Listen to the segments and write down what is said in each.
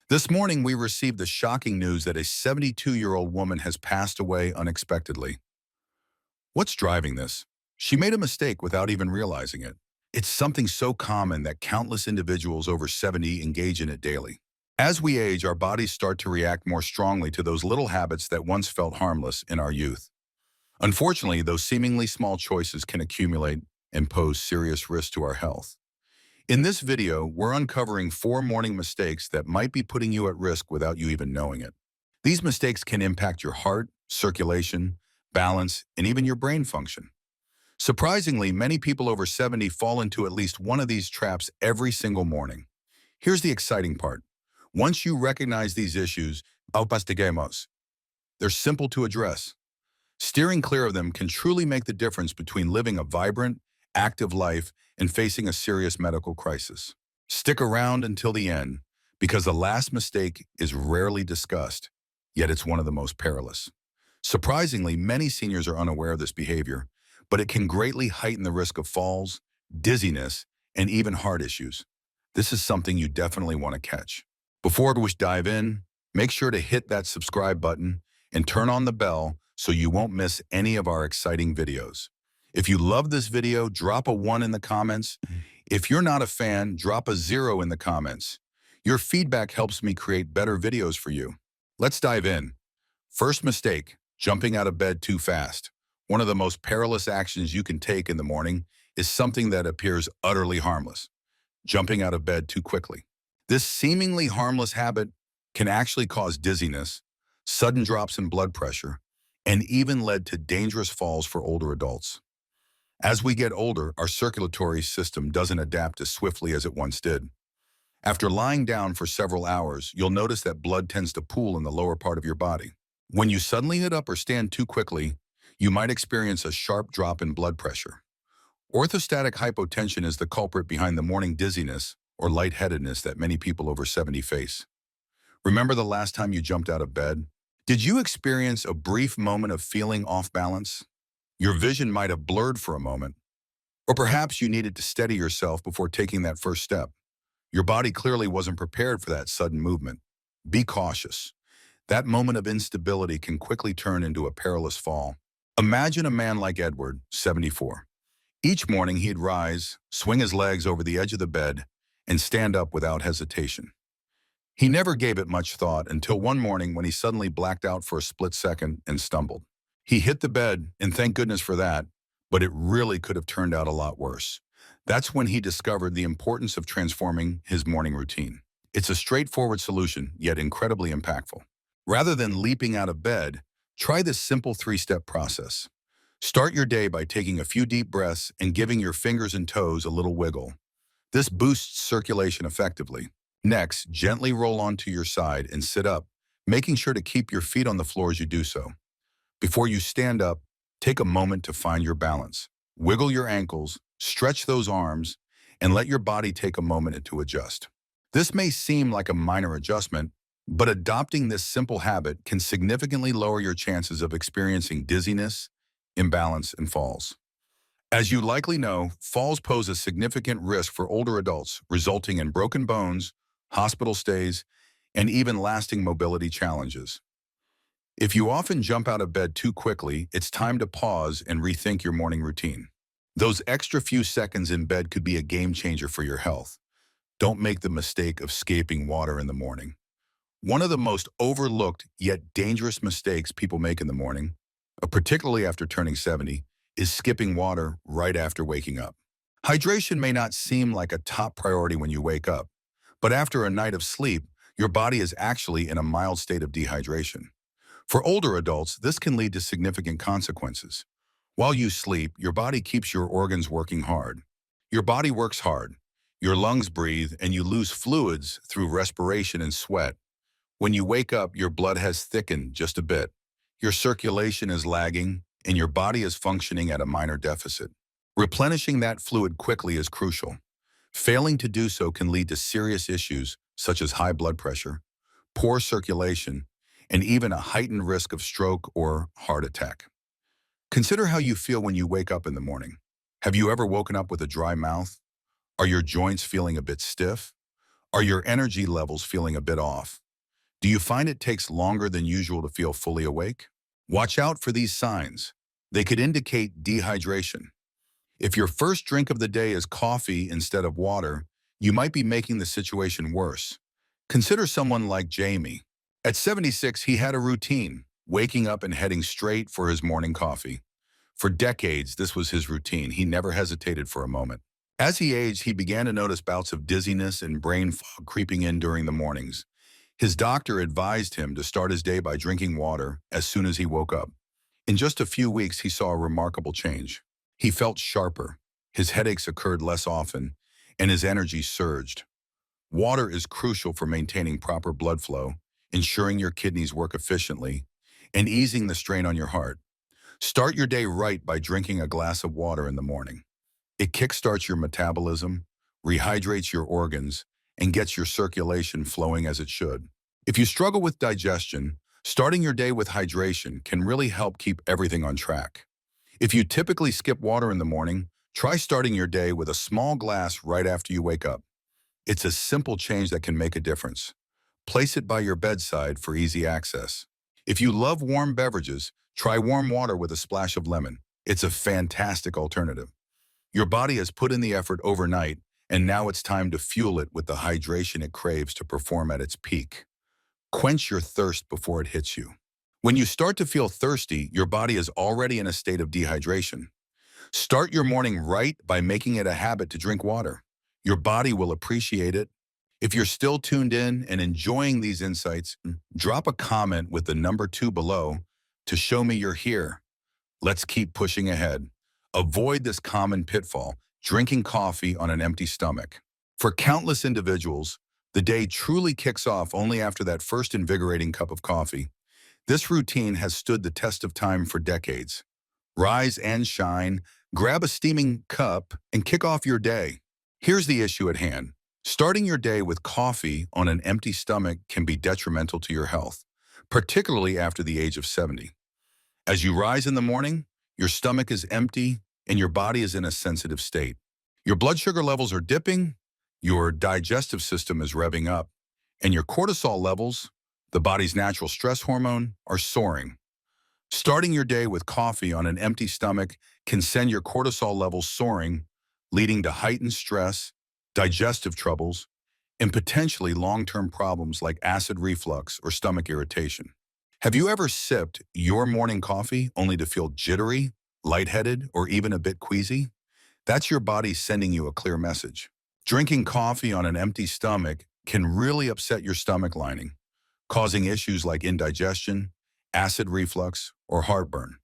This morning, we received the shocking news that a 72-year-old woman has passed away unexpectedly. What's driving this? She made a mistake without even realizing it. It's something so common that countless individuals over 70 engage in it daily. As we age, our bodies start to react more strongly to those little habits that once felt harmless in our youth. Unfortunately, those seemingly small choices can accumulate and pose serious risks to our health. In this video, we're uncovering 4 morning mistakes that might be putting you at risk without you even knowing it. These mistakes can impact your heart, circulation, balance, and even your brain function. Surprisingly, many people over 70 fall into at least one of these traps every single morning. Here's the exciting part. Once you recognize these issues, autopastigemos, they're simple to address. Steering clear of them can truly make the difference between living a vibrant, active life and facing a serious medical crisis. Stick around until the end, because the last mistake is rarely discussed, yet it's one of the most perilous. Surprisingly, many seniors are unaware of this behavior, but it can greatly heighten the risk of falls, dizziness, and even heart issues. This is something you definitely want to catch. Before we dive in, make sure to hit that subscribe button and turn on the bell so you won't miss any of our exciting videos. If you love this video, drop a 1 in the comments. If you're not a fan, drop a 0 in the comments. Your feedback helps me create better videos for you. Let's dive in. First mistake, jumping out of bed too fast. One of the most perilous actions you can take in the morning is something that appears utterly harmless, jumping out of bed too quickly. This seemingly harmless habit can actually cause dizziness, sudden drops in blood pressure, and even led to dangerous falls for older adults. As we get older, our circulatory system doesn't adapt as swiftly as it once did. After lying down for several hours, you'll notice that blood tends to pool in the lower part of your body. When you suddenly get up or stand too quickly, you might experience a sharp drop in blood pressure. Orthostatic hypotension is the culprit behind the morning dizziness or lightheadedness that many people over 70 face. Remember the last time you jumped out of bed? Did you experience a brief moment of feeling off balance? Your vision might have blurred for a moment, or perhaps you needed to steady yourself before taking that first step. Your body clearly wasn't prepared for that sudden movement. Be cautious. That moment of instability can quickly turn into a perilous fall. Imagine a man like Edward, 74. Each morning he'd rise, swing his legs over the edge of the bed, and stand up without hesitation. He never gave it much thought until one morning when he suddenly blacked out for a split second and stumbled. He hit the bed, and thank goodness for that, but it really could have turned out a lot worse. That's when he discovered the importance of transforming his morning routine. It's a straightforward solution, yet incredibly impactful. Rather than leaping out of bed, try this simple 3-step process. Start your day by taking a few deep breaths and giving your fingers and toes a little wiggle. This boosts circulation effectively. Next, gently roll onto your side and sit up, making sure to keep your feet on the floor as you do so. Before you stand up, take a moment to find your balance. Wiggle your ankles, stretch those arms, and let your body take a moment to adjust. This may seem like a minor adjustment, but adopting this simple habit can significantly lower your chances of experiencing dizziness, imbalance, and falls. As you likely know, falls pose a significant risk for older adults, resulting in broken bones, hospital stays, and even lasting mobility challenges. If you often jump out of bed too quickly, it's time to pause and rethink your morning routine. Those extra few seconds in bed could be a game changer for your health. Don't make the mistake of skipping water in the morning. One of the most overlooked yet dangerous mistakes people make in the morning, particularly after turning 70, is skipping water right after waking up. Hydration may not seem like a top priority when you wake up, but after a night of sleep, your body is actually in a mild state of dehydration. For older adults, this can lead to significant consequences. While you sleep, your body keeps your organs working hard. Your body works hard. Your lungs breathe, and you lose fluids through respiration and sweat. When you wake up, your blood has thickened just a bit. Your circulation is lagging, and your body is functioning at a minor deficit. Replenishing that fluid quickly is crucial. Failing to do so can lead to serious issues such as high blood pressure, poor circulation, and even a heightened risk of stroke or heart attack. Consider how you feel when you wake up in the morning. Have you ever woken up with a dry mouth? Are your joints feeling a bit stiff? Are your energy levels feeling a bit off? Do you find it takes longer than usual to feel fully awake? Watch out for these signs. They could indicate dehydration. If your first drink of the day is coffee instead of water, you might be making the situation worse. Consider someone like Jamie. At 76, he had a routine, waking up and heading straight for his morning coffee. For decades, this was his routine. He never hesitated for a moment. As he aged, he began to notice bouts of dizziness and brain fog creeping in during the mornings. His doctor advised him to start his day by drinking water as soon as he woke up. In just a few weeks, he saw a remarkable change. He felt sharper, his headaches occurred less often, and his energy surged. Water is crucial for maintaining proper blood flow, ensuring your kidneys work efficiently, and easing the strain on your heart. Start your day right by drinking a glass of water in the morning. It kickstarts your metabolism, rehydrates your organs, and gets your circulation flowing as it should. If you struggle with digestion, starting your day with hydration can really help keep everything on track. If you typically skip water in the morning, try starting your day with a small glass right after you wake up. It's a simple change that can make a difference. Place it by your bedside for easy access. If you love warm beverages, try warm water with a splash of lemon. It's a fantastic alternative. Your body has put in the effort overnight, and now it's time to fuel it with the hydration it craves to perform at its peak. Quench your thirst before it hits you. When you start to feel thirsty, your body is already in a state of dehydration. Start your morning right by making it a habit to drink water. Your body will appreciate it. If you're still tuned in and enjoying these insights, drop a comment with the number 2 below to show me you're here. Let's keep pushing ahead. Avoid this common pitfall, drinking coffee on an empty stomach. For countless individuals, the day truly kicks off only after that first invigorating cup of coffee. This routine has stood the test of time for decades. Rise and shine, grab a steaming cup, and kick off your day. Here's the issue at hand. Starting your day with coffee on an empty stomach can be detrimental to your health, particularly after the age of 70. As you rise in the morning, your stomach is empty and your body is in a sensitive state. Your blood sugar levels are dipping, your digestive system is revving up, and your cortisol levels, the body's natural stress hormone, are soaring. Starting your day with coffee on an empty stomach can send your cortisol levels soaring, leading to heightened stress, digestive troubles, and potentially long-term problems like acid reflux or stomach irritation. Have you ever sipped your morning coffee only to feel jittery, lightheaded, or even a bit queasy? That's your body sending you a clear message. Drinking coffee on an empty stomach can really upset your stomach lining, causing issues like indigestion, acid reflux, or heartburn.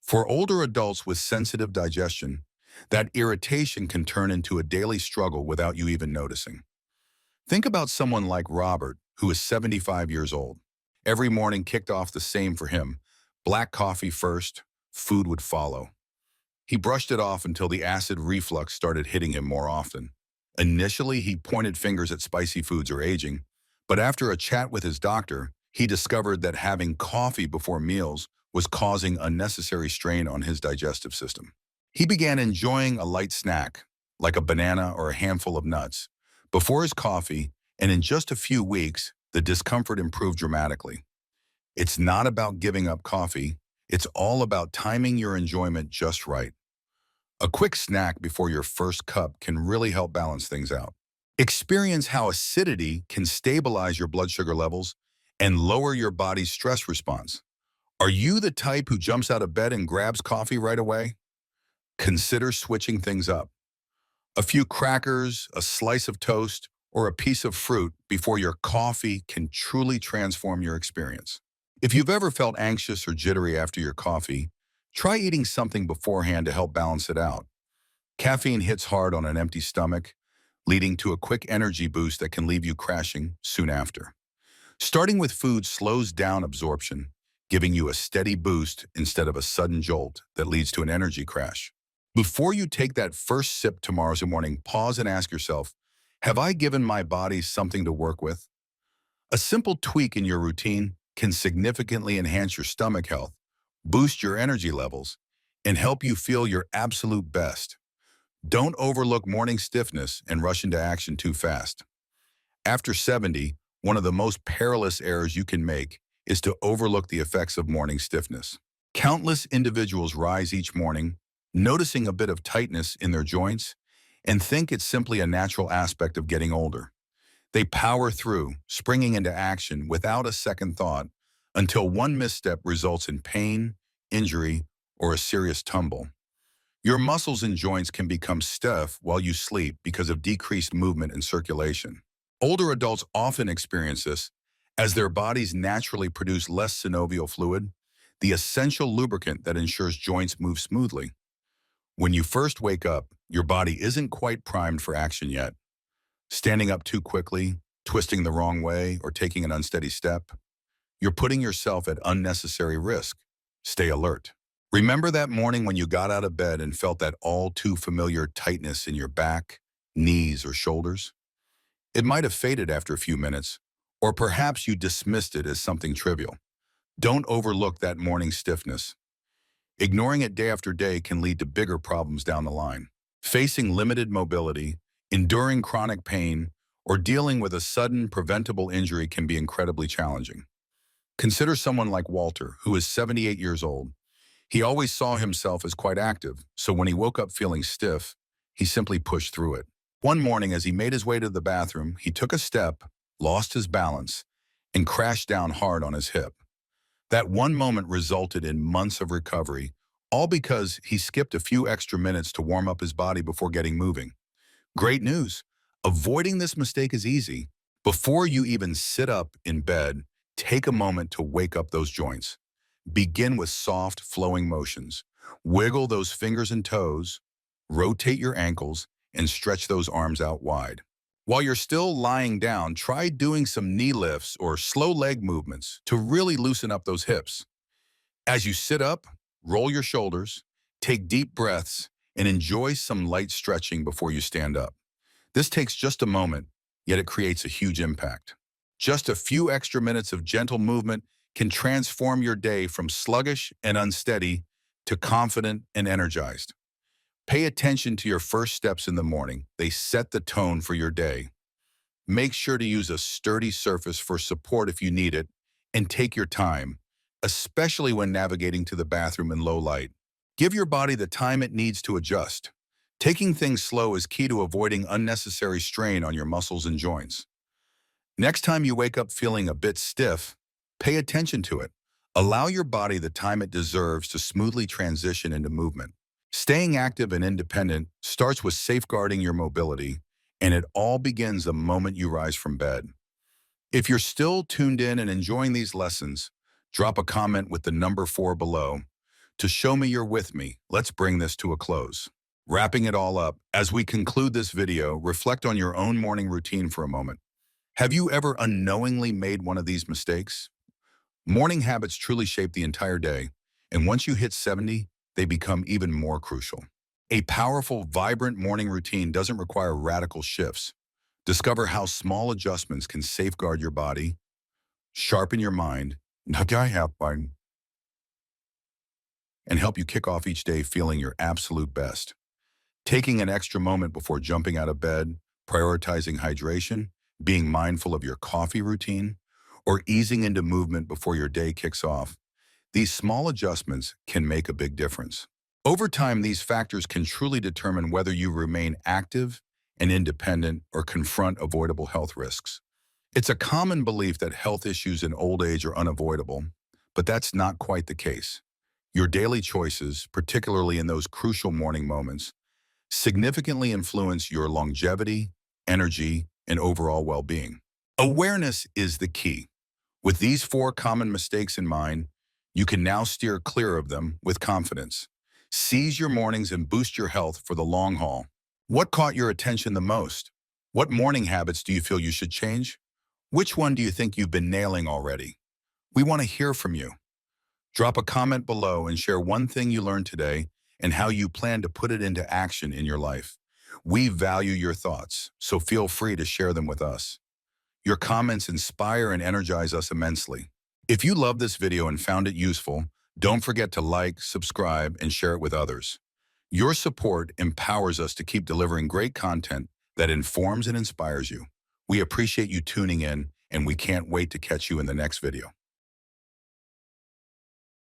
For older adults with sensitive digestion, that irritation can turn into a daily struggle without you even noticing. Think about someone like Robert, who is 75 years old. Every morning kicked off the same for him. Black coffee first, food would follow. He brushed it off until the acid reflux started hitting him more often. Initially, he pointed fingers at spicy foods or aging, but after a chat with his doctor, he discovered that having coffee before meals was causing unnecessary strain on his digestive system. He began enjoying a light snack, like a banana or a handful of nuts, before his coffee, and in just a few weeks, the discomfort improved dramatically. It's not about giving up coffee, it's all about timing your enjoyment just right. A quick snack before your first cup can really help balance things out. Experience how acidity can stabilize your blood sugar levels and lower your body's stress response. Are you the type who jumps out of bed and grabs coffee right away? Consider switching things up. A few crackers, a slice of toast, or a piece of fruit before your coffee can truly transform your experience. If you've ever felt anxious or jittery after your coffee, try eating something beforehand to help balance it out. Caffeine hits hard on an empty stomach, leading to a quick energy boost that can leave you crashing soon after. Starting with food slows down absorption, giving you a steady boost instead of a sudden jolt that leads to an energy crash. Before you take that first sip tomorrow morning, pause and ask yourself, have I given my body something to work with? A simple tweak in your routine can significantly enhance your stomach health, boost your energy levels, and help you feel your absolute best. Don't overlook morning stiffness and rush into action too fast. After 70, one of the most perilous errors you can make is to overlook the effects of morning stiffness. Countless individuals rise each morning, noticing a bit of tightness in their joints, and think it's simply a natural aspect of getting older. They power through, springing into action without a second thought, until one misstep results in pain, injury, or a serious tumble. Your muscles and joints can become stiff while you sleep because of decreased movement and circulation. Older adults often experience this as their bodies naturally produce less synovial fluid, the essential lubricant that ensures joints move smoothly. When you first wake up, your body isn't quite primed for action yet. Standing up too quickly, twisting the wrong way, or taking an unsteady step, you're putting yourself at unnecessary risk. Stay alert. Remember that morning when you got out of bed and felt that all too familiar tightness in your back, knees, or shoulders? It might have faded after a few minutes, or perhaps you dismissed it as something trivial. Don't overlook that morning stiffness. Ignoring it day after day can lead to bigger problems down the line. Facing limited mobility, enduring chronic pain, or dealing with a sudden preventable injury can be incredibly challenging. Consider someone like Walter, who is 78 years old. He always saw himself as quite active, so when he woke up feeling stiff, he simply pushed through it. One morning, as he made his way to the bathroom, he took a step, lost his balance, and crashed down hard on his hip. That one moment resulted in months of recovery, all because he skipped a few extra minutes to warm up his body before getting moving. Great news. Avoiding this mistake is easy. Before you even sit up in bed, take a moment to wake up those joints. Begin with soft, flowing motions. Wiggle those fingers and toes, rotate your ankles, and stretch those arms out wide. While you're still lying down, try doing some knee lifts or slow leg movements to really loosen up those hips. As you sit up, roll your shoulders, take deep breaths, and enjoy some light stretching before you stand up. This takes just a moment, yet it creates a huge impact. Just a few extra minutes of gentle movement can transform your day from sluggish and unsteady to confident and energized. Pay attention to your first steps in the morning. They set the tone for your day. Make sure to use a sturdy surface for support if you need it, and take your time, especially when navigating to the bathroom in low light. Give your body the time it needs to adjust. Taking things slow is key to avoiding unnecessary strain on your muscles and joints. Next time you wake up feeling a bit stiff, pay attention to it. Allow your body the time it deserves to smoothly transition into movement. Staying active and independent starts with safeguarding your mobility, and it all begins the moment you rise from bed. If you're still tuned in and enjoying these lessons, drop a comment with the number 4 below to show me you're with me. Let's bring this to a close. Wrapping it all up, as we conclude this video, reflect on your own morning routine for a moment. Have you ever unknowingly made one of these mistakes? Morning habits truly shape the entire day, and once you hit 70, they become even more crucial. A powerful, vibrant morning routine doesn't require radical shifts. Discover how small adjustments can safeguard your body, sharpen your mind, and help you kick off each day feeling your absolute best. Taking an extra moment before jumping out of bed, prioritizing hydration, being mindful of your coffee routine, or easing into movement before your day kicks off, these small adjustments can make a big difference. Over time, these factors can truly determine whether you remain active and independent or confront avoidable health risks. It's a common belief that health issues in old age are unavoidable, but that's not quite the case. Your daily choices, particularly in those crucial morning moments, significantly influence your longevity, energy, and overall well-being. Awareness is the key. With these 4 common mistakes in mind, you can now steer clear of them with confidence. Seize your mornings and boost your health for the long haul. What caught your attention the most? What morning habits do you feel you should change? Which one do you think you've been nailing already? We want to hear from you. Drop a comment below and share one thing you learned today and how you plan to put it into action in your life. We value your thoughts, so feel free to share them with us. Your comments inspire and energize us immensely. If you loved this video and found it useful, don't forget to like, subscribe, and share it with others. Your support empowers us to keep delivering great content that informs and inspires you. We appreciate you tuning in, and we can't wait to catch you in the next video.